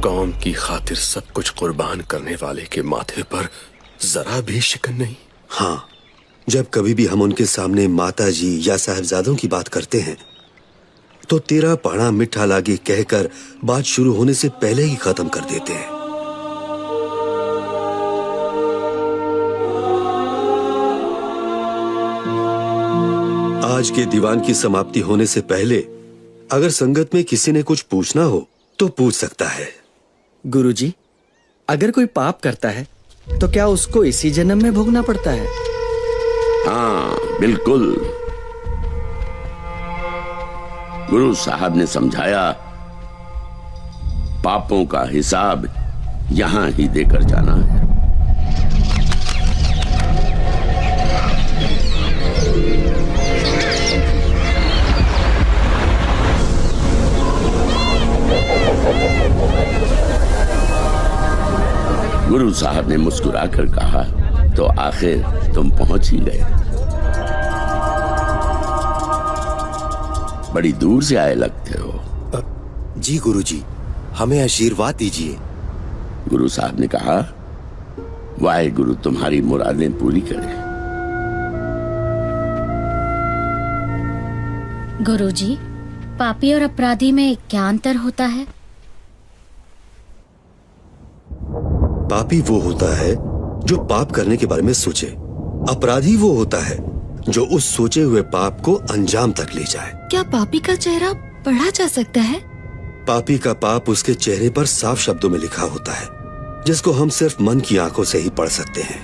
कौम की खातिर सब कुछ कुर्बान करने वाले के माथे पर जरा भी शिकन नहीं। हाँ, जब कभी भी हम उनके सामने माता जी या साहबजादों की बात करते हैं तो तेरा पाना मिठा लागे कहकर बात शुरू होने से पहले ही खत्म कर देते हैं। आज के दीवान की समाप्ति होने से पहले अगर संगत में किसी ने कुछ पूछना हो तो पूछ सकता है। गुरुजी, अगर कोई पाप करता है तो क्या उसको इसी जन्म में भोगना पड़ता है? हाँ, बिल्कुल। गुरु साहब ने समझाया, पापों का हिसाब यहां ही देकर जाना है। गुरु साहब ने मुस्कुराकर कहा, तो आखिर तुम पहुंच ही गए। बड़ी दूर से आए लगते हो। जी गुरुजी, हमें आशीर्वाद दीजिए। गुरु साहब ने कहा, वाहेगुरु तुम्हारी मुरादें पूरी करे। गुरुजी, पापी और अपराधी में क्या अंतर होता है? पापी वो होता है जो पाप करने के बारे में सोचे, अपराधी वो होता है जो उस सोचे हुए पाप को अंजाम तक ले जाए। क्या पापी का चेहरा पढ़ा जा सकता है? पापी का पाप उसके चेहरे पर साफ शब्दों में लिखा होता है, जिसको हम सिर्फ मन की आंखों से ही पढ़ सकते हैं।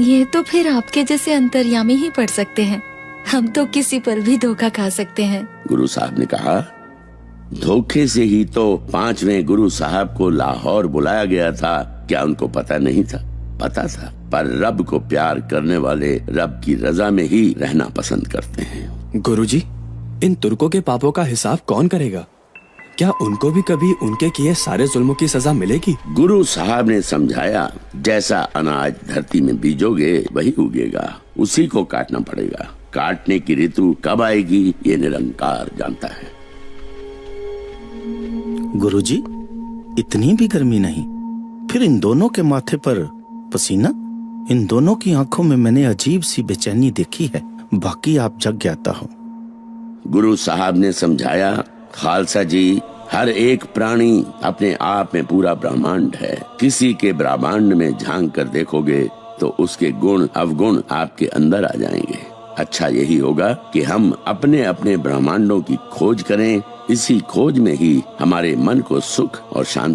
ये तो फिर आपके जैसे अंतर्यामी ही पढ़ सकते हैं। हम तो किसी पर भी धोखा खा सकते हैं। गुरु साहब ने कहा, धोखे से ही तो 5वें गुरु साहब को लाहौर बुलाया गया था। क्या उनको पता नहीं था? पता था, पर रब को प्यार करने वाले रब की रजा में ही रहना पसंद करते हैं। गुरुजी, इन तुर्कों के पापों का हिसाब कौन करेगा? क्या उनको भी कभी उनके किए सारे जुल्मों की सजा मिलेगी? गुरु साहब ने समझाया, जैसा अनाज धरती में बीजोगे वही उगेगा, उसी को काटना पड़ेगा। काटने की ऋतु कब आएगी ये निरंकार जानता है। गुरुजी, इतनी भी गर्मी नहीं। फिर इन दोनों के माथे पर पसीना, इन दोनों की आंखों में मैंने अजीब सी बेचैनी देखी है। बाकी आप जग जाता हो। गुरु साहब ने समझाया, खालसा जी, हर एक प्राणी अपने आप में पूरा ब्रह्मांड है। किसी के ब्रह्मांड में झांक कर देखोगे तो उसके गुण अवगुण आपके अंदर आ जाएंगे। अच्छा यही होगा कि हम अपने अपने ब्रह्मांडों की खोज करें। इसी खोज में ही हमारे मन को सुख और शांति